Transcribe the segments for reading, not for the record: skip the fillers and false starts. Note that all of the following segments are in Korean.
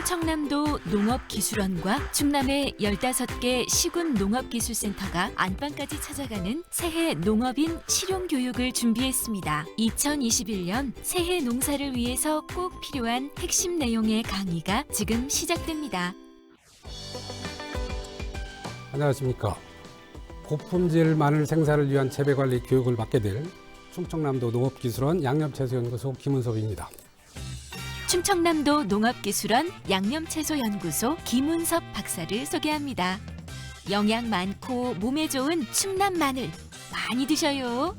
충청남도 농업기술원과 충남의 15개 시군 농업기술센터가 안방까지 찾아가는 새해 농업인 실용교육을 준비했습니다. 2021년 새해 농사를 위해서 꼭 필요한 핵심 내용의 강의가 지금 시작됩니다. 안녕하십니까. 고품질 마늘 생산을 위한 재배관리 교육을 맡게 될 충청남도 농업기술원 양념채소연구소 김은섭입니다. 충청남도 농업기술원 양념채소연구소 김은섭 박사를 소개합니다. 영양 많고 몸에 좋은 충남 마늘 많이 드셔요.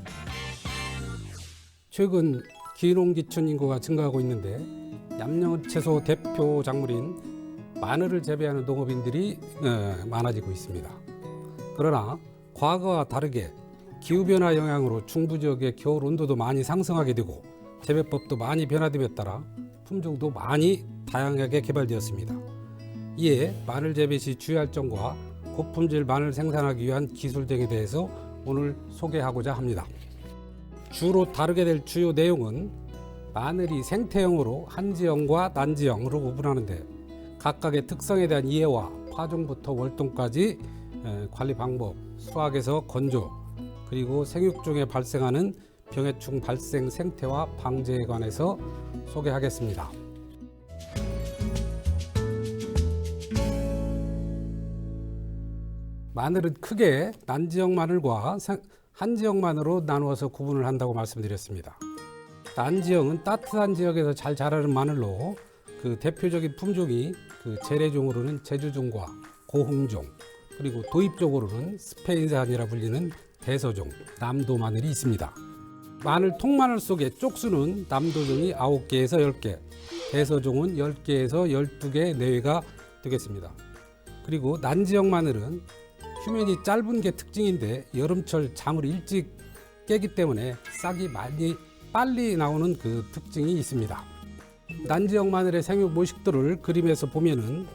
최근 기농기촌 인구가 증가하고 있는데 양념채소 대표 작물인 마늘을 재배하는 농업인들이 많아지고 있습니다. 그러나 과거와 다르게 기후변화 영향으로 중부 지역의 겨울 온도도 많이 상승하게 되고 재배법도 많이 변화됨에 따라 품종도 많이 다양하게 개발되었습니다. 이에 마늘 재배 시 주의할 점과 고품질 마늘 생산하기 위한 기술 등에 대해서 오늘 소개하고자 합니다. 주로 다루게 될 주요 내용은 마늘이 생태형으로 한지형과 난지형으로 구분하는데 각각의 특성에 대한 이해와 파종부터 월동까지 관리 방법, 수확에서 건조, 그리고 생육 중에 발생하는 병해충 발생 생태와 방제에 관해서 소개하겠습니다. 마늘은 크게 난지형 마늘과 한지형 마늘로 나누어서 구분을 한다고 말씀드렸습니다. 난지형은 따뜻한 지역에서 잘 자라는 마늘로 그 대표적인 품종이 그 재래종으로는 제주종과 고흥종, 그리고 도입종으로는 스페인산이라 불리는 대서종, 남도 마늘이 있습니다. 마늘 통마늘 속에 쪽수는 남도종이 9개에서 10개, 대서종은 10개에서 12개 내외가 되겠습니다. 그리고 난지형 마늘은 휴면이 짧은 게 특징인데 여름철 잠을 일찍 깨기 때문에 싹이 빨리 나오는 그 특징이 있습니다. 난지형 마늘의 생육 모식도를 그림에서 보면은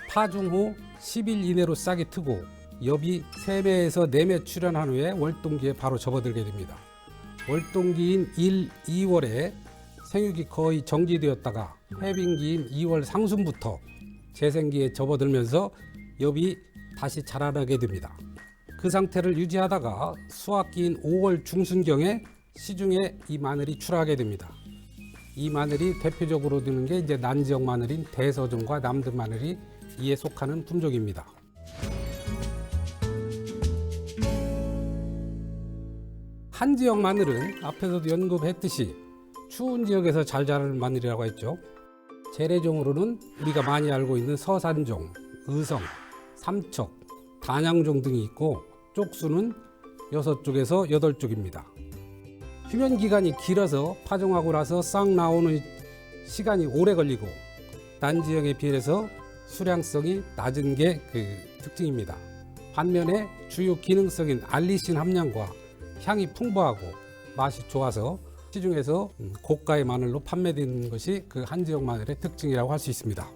파종 후 10일 이내로 싹이 트고 엽이 3매에서 4매 출현한 후에 월동기에 바로 접어들게 됩니다. 월동기인 1, 2월에 생육이 거의 정지되었다가 해빙기인 2월 상순부터 재생기에 접어들면서 엽이 다시 자라나게 됩니다. 그 상태를 유지하다가 수확기인 5월 중순경에 시중에 이 마늘이 출하하게 됩니다. 이 마늘이 대표적으로 드는 게 이제 난지형 마늘인 대서종과 남도 마늘이 이에 속하는 품종입니다. 한지형 마늘은 앞에서도 언급했듯이 추운 지역에서 잘 자라는 마늘이라고 했죠. 재래종으로는 우리가 많이 알고 있는 서산종, 의성, 삼척, 단양종 등이 있고 쪽수는 6쪽에서 8쪽입니다. 휴면 기간이 길어서 파종하고 나서 싹 나오는 시간이 오래 걸리고 난지형에 비해서 수량성이 낮은 게 그 특징입니다. 반면에 주요 기능성인 알리신 함량과 향이 풍부하고 맛이 좋아서 시중에서 고가의 마늘로 판매되는 것이 그 한지형 마늘의 특징이라고 할 수 있습니다.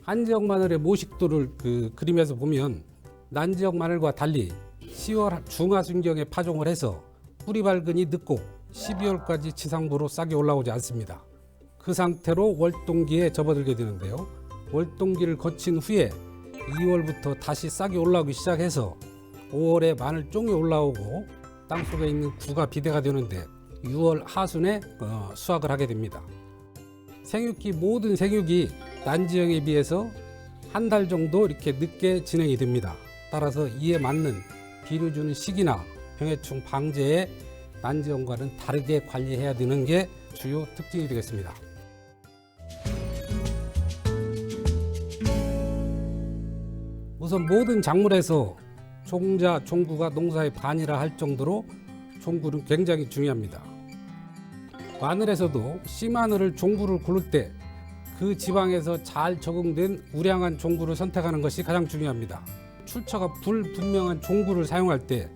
한지형 마늘의 모식도를 그 그림에서 보면 난지형 마늘과 달리 10월 중하순경에 파종을 해서 뿌리 발근이 늦고 12월까지 지상부로 싹이 올라오지 않습니다. 그 상태로 월동기에 접어들게 되는데요. 월동기를 거친 후에 2월부터 다시 싹이 올라오기 시작해서 5월에 마늘종이 올라오고 땅속에 있는 구가 비대가 되는데 6월 하순에 수확을 하게 됩니다. 생육기 모든 생육이 난지형에 비해서 한 달 정도 이렇게 늦게 진행이 됩니다. 따라서 이에 맞는 비료 주는 시기나 병해충 방제에 난지형과는 다르게 관리해야 되는 게 주요 특징이 되겠습니다. 우선 모든 작물에서 종자, 종구가 농사의 반이라 할 정도로 종구는 굉장히 중요합니다. 마늘에서도 씨마늘을 종구를 고를 때 그 지방에서 잘 적응된 우량한 종구를 선택하는 것이 가장 중요합니다. 출처가 불분명한 종구를 사용할 때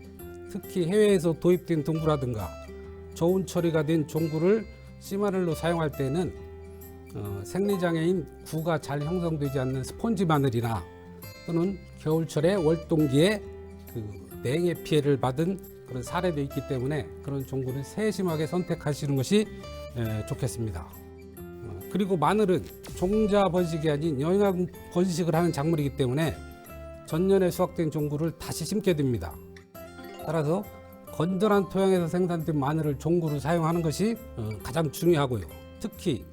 특히 해외에서 도입된 동구라든가 저온 처리가 된 종구를 씨마늘로 사용할 때는 생리장애인 구가 잘 형성되지 않는 스폰지 마늘이나 또는 겨울철에 월동기에 그 냉해 피해를 받은 그런 사례도 있기 때문에 그런 종구를 세심하게 선택하시는 것이 좋겠습니다. 그리고 마늘은 종자 번식이 아닌 영양 번식을 하는 작물이기 때문에 전년에 수확된 종구를 다시 심게 됩니다. 따라서 건전한 토양에서 생산된 마늘을 종구로 사용하는 것이 가장 중요하고요. 특히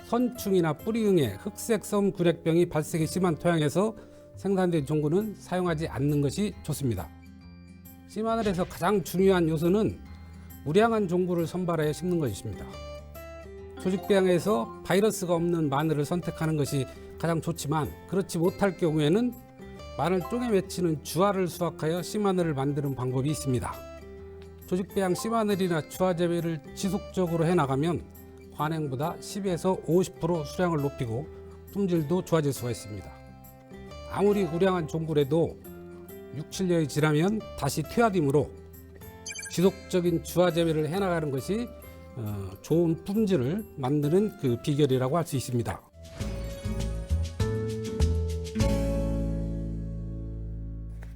선충이나 뿌리응에 흑색섬 굴액병이 발생이 심한 토양에서 생산된 종구는 사용하지 않는 것이 좋습니다. 씨마늘에서 가장 중요한 요소는 우량한 종구를 선발하여 심는 것입니다. 조직배양에서 바이러스가 없는 마늘을 선택하는 것이 가장 좋지만 그렇지 못할 경우에는 마늘 쪽에 맺히는 주화를 수확하여 씨마늘을 만드는 방법이 있습니다. 조직배양 씨마늘이나 주화 재배를 지속적으로 해나가면 관행보다 10에서 50% 수량을 높이고 품질도 좋아질 수가 있습니다. 아무리 우량한 종구라도 6, 7년이 지나면 다시 퇴화되므로 지속적인 주화 재배를 해나가는 것이 좋은 품질을 만드는 그 비결이라고 할 수 있습니다.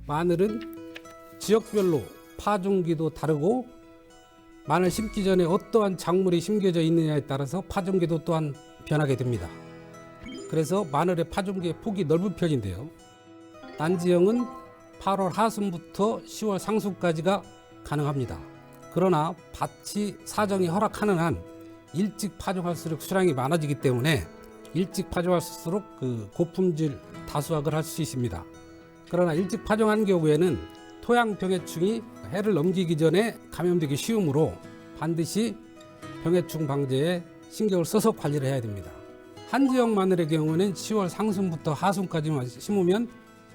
마늘은 지역별로 파종기도 다르고 마늘 심기 전에 어떠한 작물이 심겨져 있느냐에 따라서 파종기도 또한 변하게 됩니다. 그래서 마늘의 파종기의 폭이 넓은 편인데요. 난지형은 8월 하순부터 10월 상순까지가 가능합니다. 그러나 밭이 사정이 허락하는 한 일찍 파종할수록 수량이 많아지기 때문에 일찍 파종할수록 그 고품질 다수확을 할 수 있습니다. 그러나 일찍 파종한 경우에는 토양 병해충이 해를 넘기기 전에 감염되기 쉬우므로 반드시 병해충 방제에 신경을 써서 관리를 해야 됩니다. 한지형 마늘의 경우는 10월 상순부터 하순까지만 심으면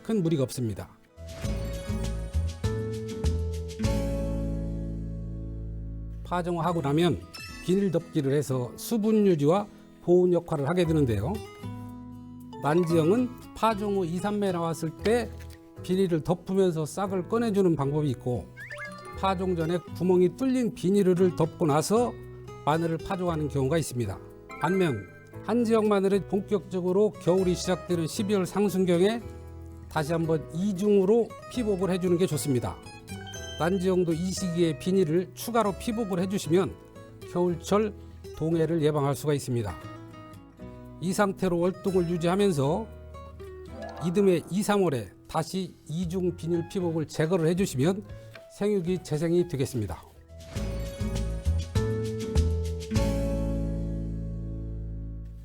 큰 무리가 없습니다. 파종하고 나면 비닐 덮기를 해서 수분 유지와 보온 역할을 하게 되는데요. 난지형은 파종 후 2, 3매 나왔을 때 비닐을 덮으면서 싹을 꺼내주는 방법이 있고 파종 전에 구멍이 뚫린 비닐을 덮고 나서 마늘을 파종하는 경우가 있습니다. 반면 한지형 마늘은 본격적으로 겨울이 시작되는 12월 상순경에 다시 한번 이중으로 피복을 해주는 게 좋습니다. 난지형도 이 시기에 비닐을 추가로 피복을 해주시면 겨울철 동해를 예방할 수가 있습니다. 이 상태로 월동을 유지하면서 이듬해 2, 3월에 다시 이중 비닐 피복을 제거를 해주시면 생육이 재생이 되겠습니다.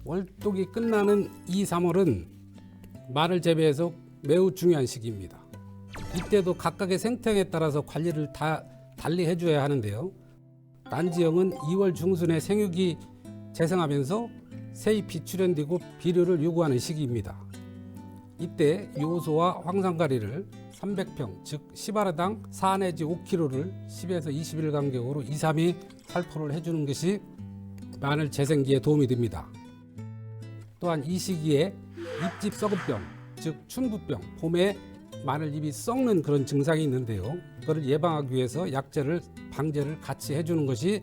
월동이 끝나는 2, 3월은 마늘 재배에서 매우 중요한 시기입니다. 이때도 각각의 생태형에 따라서 관리를 다 달리 해줘야 하는데요. 난지형은 2월 중순에 생육이 재생하면서 새잎이 출현되고 비료를 요구하는 시기입니다. 이때 요소와 황산가리를 300평, 즉 10아르당 4 내지 5kg를 10에서 20일 간격으로 2, 3일 살포를 해주는 것이 마늘 재생기에 도움이 됩니다. 또한 이 시기에 잎집 썩은병, 즉 춘부병, 봄에 마늘 잎이 썩는 그런 증상이 있는데요. 그걸 예방하기 위해서 약재를 방제를 같이 해주는 것이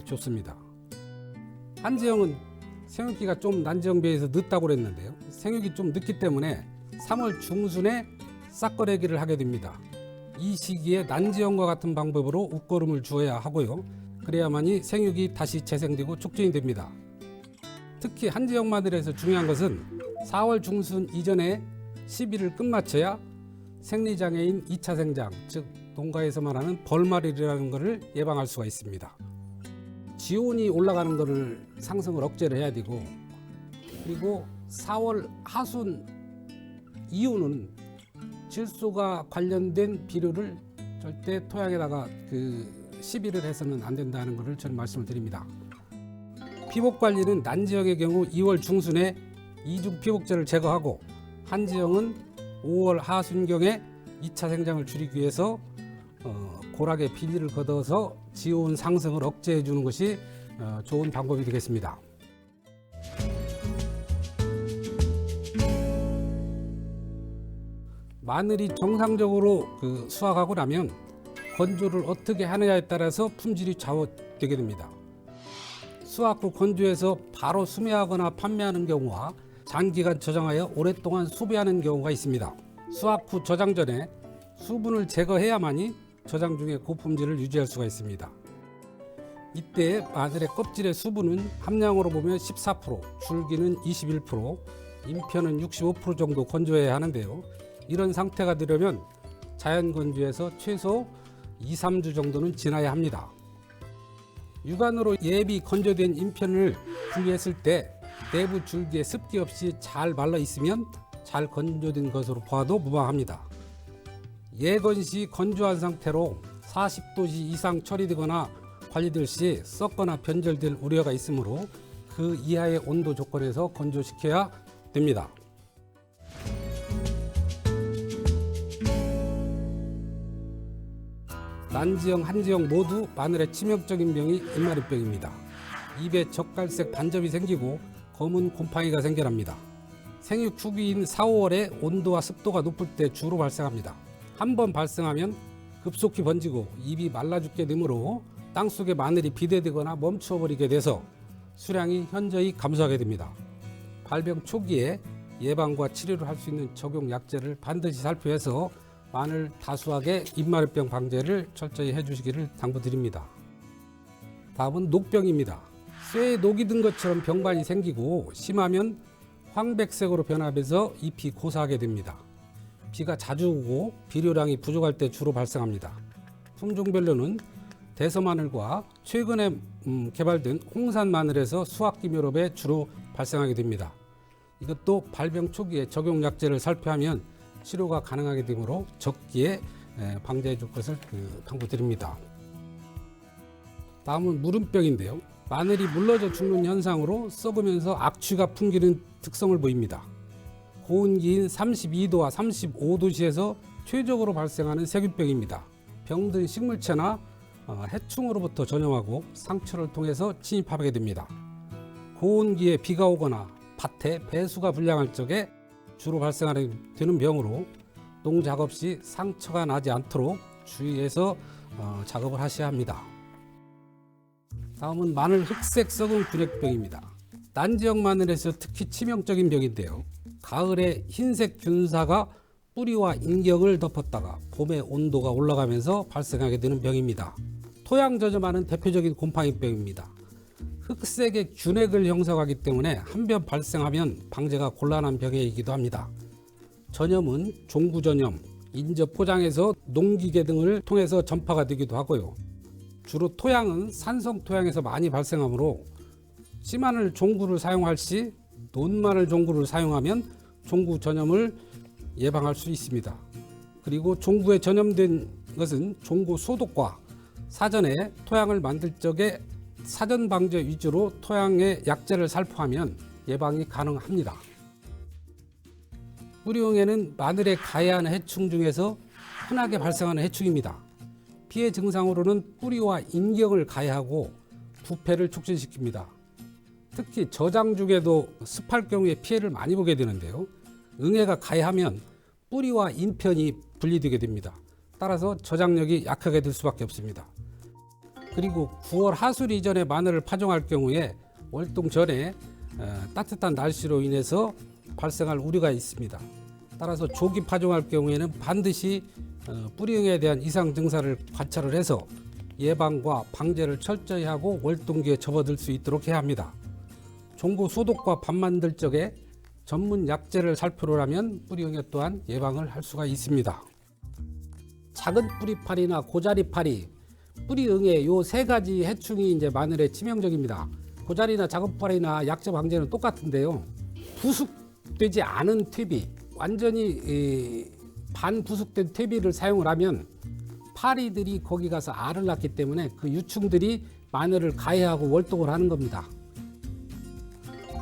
좋습니다. 한지형은 생육기가 좀 난지형 비해서 늦다고 그랬는데요. 생육이 좀 늦기 때문에 3월 중순에 싹거래기를 하게 됩니다. 이 시기에 난지형과 같은 방법으로 웃거름을 주어야 하고요. 그래야만이 생육이 다시 재생되고 촉진이 됩니다. 특히 한지형 마늘에서 중요한 것은 4월 중순 이전에 10일을 끝마쳐야 생리장애인 2차 생장, 즉 농가에서 말하는 벌말이라는 것을 예방할 수가 있습니다. 지온이 올라가는 것을 상승을 억제를 해야 되고, 그리고 4월 하순 이후는 질소가 관련된 비료를 절대 토양에다가 시비를 해서는 안 된다는 것을 저는 말씀을 드립니다. 피복 관리는 난지형의 경우 2월 중순에 이중 피복제를 제거하고, 한지형은 5월 하순경에 2차 생장을 줄이기 위해서 고락의 비닐을 걷어서 지온 상승을 억제해 주는 것이 좋은 방법이 되겠습니다. 마늘이 정상적으로 수확하고 나면 건조를 어떻게 하느냐에 따라서 품질이 좌우되게 됩니다. 수확 후 건조해서 바로 수매하거나 판매하는 경우와 장기간 저장하여 오랫동안 수배하는 경우가 있습니다. 수확 후 저장 전에 수분을 제거해야만이 저장 중에 고품질을 유지할 수가 있습니다. 이때 마늘의 껍질의 수분은 함량으로 보면 14%, 줄기는 21%, 잎편은 65% 정도 건조해야 하는데요. 이런 상태가 되려면 자연 건조에서 최소 2, 3주 정도는 지나야 합니다. 육안으로 예비 건조된 잎편을 분리했을 때 내부 줄기에 습기 없이 잘 말라 있으면 잘 건조된 것으로 봐도 무방합니다. 예건 시 건조한 상태로 40도씨 이상 처리되거나 관리될 시 썩거나 변질될 우려가 있으므로 그 이하의 온도 조건에서 건조시켜야 됩니다. 난지형, 한지형 모두 마늘의 치명적인 병이 잎마른병입니다. 입에 젓갈색 반점이 생기고 검은 곰팡이가 생겨납니다. 생육 초기인 4, 5월에 온도와 습도가 높을 때 주로 발생합니다. 한번 발생하면 급속히 번지고 입이 말라 죽게 되므로 땅속에 마늘이 비대되거나 멈춰버리게 돼서 수량이 현저히 감소하게 됩니다. 발병 초기에 예방과 치료를 할 수 있는 적용 약제를 반드시 살펴서 마늘 다수하게 잎마른병 방제를 철저히 해주시기를 당부드립니다. 다음은 녹병입니다. 쇠에 녹이 든 것처럼 병반이 생기고 심하면 황백색으로 변하면서 잎이 고사하게 됩니다. 비가 자주 오고 비료량이 부족할 때 주로 발생합니다. 품종별로는 대서마늘과 최근에 개발된 홍산 마늘에서 수확기 묘럽에 주로 발생하게 됩니다. 이것도 발병 초기에 적용 약제를 살펴하면 치료가 가능하게 되므로 적기에 방제해 줄 것을 당부드립니다. 다음은 무름병인데요. 마늘이 물러져 죽는 현상으로 썩으면서 악취가 풍기는 특성을 보입니다. 고온기인 32도와 35도씨에서 최적으로 발생하는 세균병입니다. 병든 식물체나 해충으로부터 전염하고 상처를 통해서 침입하게 됩니다. 고온기에 비가 오거나 밭에 배수가 불량할 적에 주로 발생하는 되는 병으로 농작업 시 상처가 나지 않도록 주의해서 작업을 하셔야 합니다. 다음은 마늘 흑색 썩은 균핵병입니다. 난지형 마늘에서 특히 치명적인 병인데요. 가을에 흰색 균사가 뿌리와 인경을 덮었다가 봄에 온도가 올라가면서 발생하게 되는 병입니다. 토양 전염하는 대표적인 곰팡이병입니다. 흑색의 균핵을 형성하기 때문에 한 번 발생하면 방제가 곤란한 병이기도 합니다. 전염은 종구 전염, 인접 포장에서 농기계 등을 통해서 전파가 되기도 하고요. 주로 토양은 산성 토양에서 많이 발생하므로 씨마늘 종구를 사용할 시 논마늘 종구를 사용하면 종구 전염을 예방할 수 있습니다. 그리고 종구에 전염된 것은 종구 소독과 사전에 토양을 만들 적에 사전 방제 위주로 토양의 약제를 살포하면 예방이 가능합니다. 뿌리용에는 마늘에 가해하는 해충 중에서 흔하게 발생하는 해충입니다. 피해 증상으로는 뿌리와 인경을 가해하고 부패를 촉진시킵니다. 특히 저장죽에도 습할 경우에 피해를 많이 보게 되는데요. 응애가 가해하면 뿌리와 잎편이 분리되게 됩니다. 따라서 저장력이 약하게 될 수밖에 없습니다. 그리고 9월 하술 이전에 마늘을 파종할 경우에 월동 전에 따뜻한 날씨로 인해서 발생할 우려가 있습니다. 따라서 조기 파종할 경우에는 반드시 뿌리응에 대한 이상 증상을 관찰을 해서 예방과 방제를 철저히 하고 월동기에 접어들 수 있도록 해야 합니다. 종구 소독과 밥 만들 적에 전문 약제를 살포를 하면 뿌리응애 또한 예방을 할 수가 있습니다. 작은 뿌리파리나 고자리파리, 뿌리응애 요 세 가지 해충이 이제 마늘에 치명적입니다. 고자리나 작은 파리나 약제 방제는 똑같은데요. 부숙되지 않은 퇴비, 완전히 반부숙된 퇴비를 사용을 하면 파리들이 거기 가서 알을 낳기 때문에 그 유충들이 마늘을 가해하고 월동을 하는 겁니다.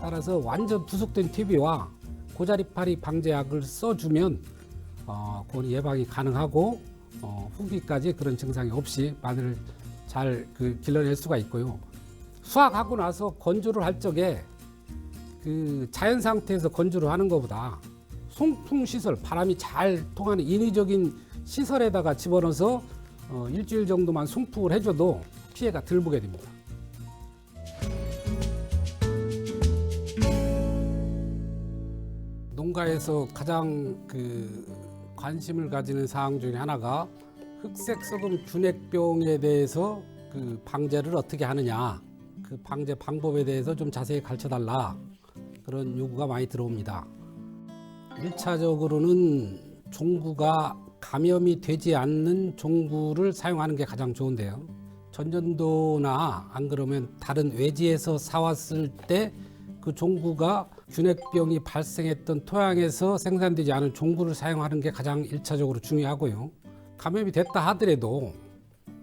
따라서 완전 부숙된 퇴비와 고자리파리 방제약을 써주면 그건 예방이 가능하고 후기까지 그런 증상이 없이 마늘을 잘 길러낼 수가 있고요. 수확하고 나서 건조를 할 적에 그 자연 상태에서 건조를 하는 것보다 송풍 시설, 바람이 잘 통하는 인위적인 시설에다가 집어넣어서 일주일 정도만 송풍을 해줘도 피해가 덜 보게 됩니다. 농가에서 가장 관심을 가지는 사항 중에 하나가 흑색 썩음 균핵병에 대해서 그 방제를 어떻게 하느냐, 그 방제 방법에 대해서 좀 자세히 가르쳐달라, 그런 요구가 많이 들어옵니다. 1차적으로는 종구가 감염이 되지 않는 종구를 사용하는 게 가장 좋은데요. 전전도나 안 그러면 다른 외지에서 사왔을 때 그 종구가 균핵병이 발생했던 토양에서 생산되지 않은 종구를 사용하는 게 가장 1차적으로 중요하고요. 감염이 됐다 하더라도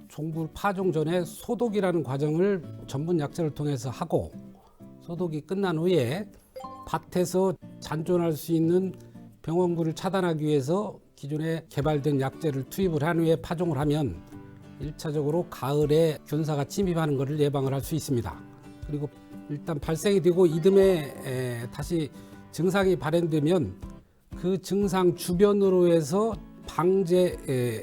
종구를 파종 전에 소독이라는 과정을 전문 약재를 통해서 하고, 소독이 끝난 후에 밭에서 잔존할 수 있는 병원구를 차단하기 위해서 기존에 개발된 약재를 투입을 한 후에 파종을 하면 1차적으로 가을에 균사가 침입하는 것을 예방을 할 수 있습니다. 그리고 일단 발생이 되고 이듬해 다시 증상이 발현되면 그 증상 주변으로 해서 방제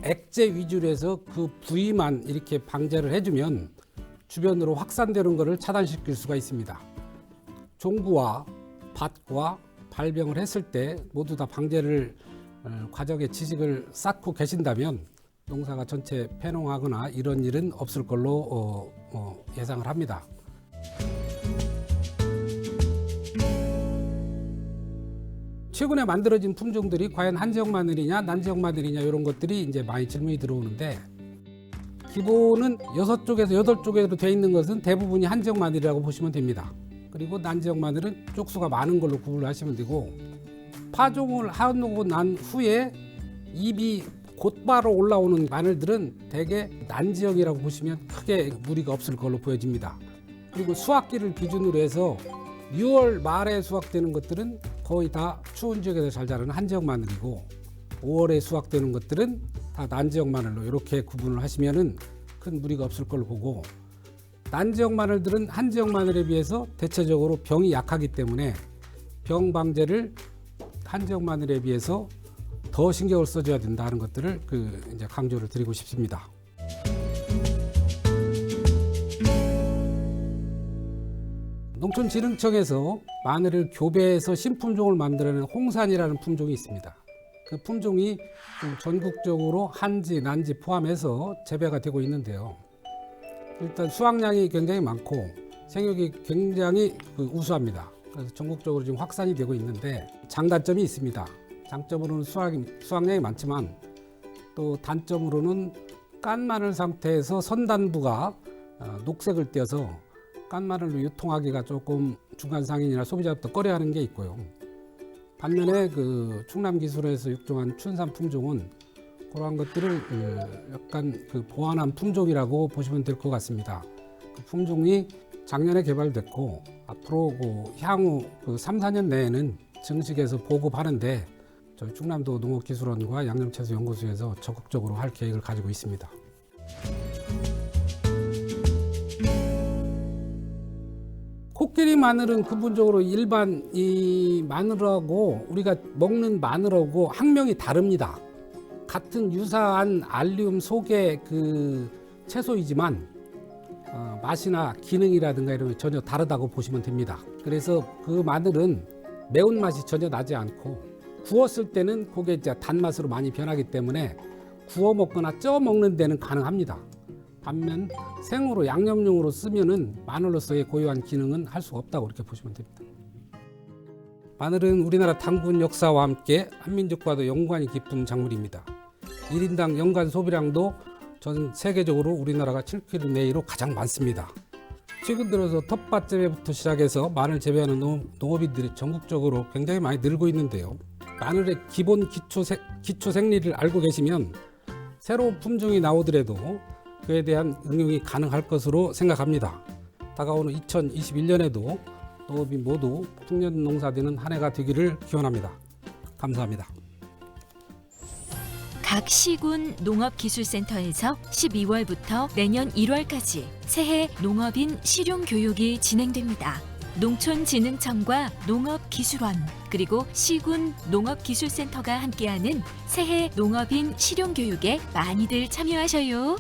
액제 위주로 해서 그 부위만 이렇게 방제를 해주면 주변으로 확산되는 것을 차단시킬 수가 있습니다. 종구와 밭과 발병을 했을 때 모두 다 방제를 과정의 지식을 쌓고 계신다면 농사가 전체 폐농하거나 이런 일은 없을 걸로 예상을 합니다. 최근에 만들어진 품종들이 과연 한지역 마늘이냐 난지역 마늘이냐 이런 것들이 이제 많이 질문이 들어오는데, 기본은 6쪽에서 8쪽으로 되어 있는 것은 대부분이 한지역 마늘이라고 보시면 됩니다. 그리고 난지역 마늘은 쪽수가 많은 걸로 구분을 하시면 되고, 파종을 하고 난 후에 잎이 곧바로 올라오는 마늘들은 대개 난지역이라고 보시면 크게 무리가 없을 걸로 보여집니다. 그리고 수확기를 기준으로 해서 6월 말에 수확되는 것들은 거의 다 추운 지역에서 잘 자라는 한지역 마늘이고, 5월에 수확되는 것들은 다 난지역 마늘로 이렇게 구분을 하시면은 큰 무리가 없을 걸로 보고, 난지역 마늘들은 한지역 마늘에 비해서 대체적으로 병이 약하기 때문에 병 방제를 한지역 마늘에 비해서 더 신경을 써줘야 된다는 것들을 이제 강조를 드리고 싶습니다. 농촌진흥청에서 마늘을 교배해서 신품종을 만들어내는 홍산이라는 품종이 있습니다. 그 품종이 좀 전국적으로 한지, 난지 포함해서 재배가 되고 있는데요. 일단 수확량이 굉장히 많고 생육이 굉장히 우수합니다. 그래서 전국적으로 지금 확산이 되고 있는데 장단점이 있습니다. 장점으로는 수확량이 많지만 또 단점으로는 깐 마늘 상태에서 선단부가 녹색을 띄어서 깐 마늘로 유통하기가 조금 중간 상인이나 소비자부터 꺼려하는 게 있고요. 반면에 그 충남 기술에서 육종한 춘산 품종은 그러한 것들을 약간 보완한 품종이라고 보시면 될 것 같습니다. 그 품종이 작년에 개발됐고 앞으로 향후 3, 4년 내에는 정식에서 보급하는데 저희 충남도 농업기술원과 양념채소연구소에서 적극적으로 할 계획을 가지고 있습니다. 코끼리 마늘은 근본적으로 일반 이 마늘하고 우리가 먹는 마늘하고 학명이 다릅니다. 같은 유사한 알리움 속의 그 채소이지만 맛이나 기능이라든가 이런 게 전혀 다르다고 보시면 됩니다. 그래서 그 마늘은 매운맛이 전혀 나지 않고 구웠을 때는 그게 이제 단맛으로 많이 변하기 때문에 구워 먹거나 쪄 먹는 데는 가능합니다. 반면 생으로 양념용으로 쓰면은 마늘로서의 고유한 기능은 할 수가 없다고 이렇게 보시면 됩니다. 마늘은 우리나라 당군 역사와 함께 한민족과도 연관이 깊은 작물입니다. 1인당 연간 소비량도 전 세계적으로 우리나라가 7kg 내외로 가장 많습니다. 최근 들어서 텃밭 재배부터 시작해서 마늘 재배하는 농업인들이 전국적으로 굉장히 많이 늘고 있는데요. 마늘의 기본 기초 생리를 알고 계시면 새로운 품종이 나오더라도 그에 대한 응용이 가능할 것으로 생각합니다. 다가오는 2021년에도 농업인 모두 풍년 농사되는 한 해가 되기를 기원합니다. 감사합니다. 각 시군 농업기술센터에서 12월부터 내년 1월까지 새해 농업인 실용교육이 진행됩니다. 농촌진흥청과 농업기술원 그리고 시군 농업기술센터가 함께하는 새해 농업인 실용교육에 많이들 참여하셔요.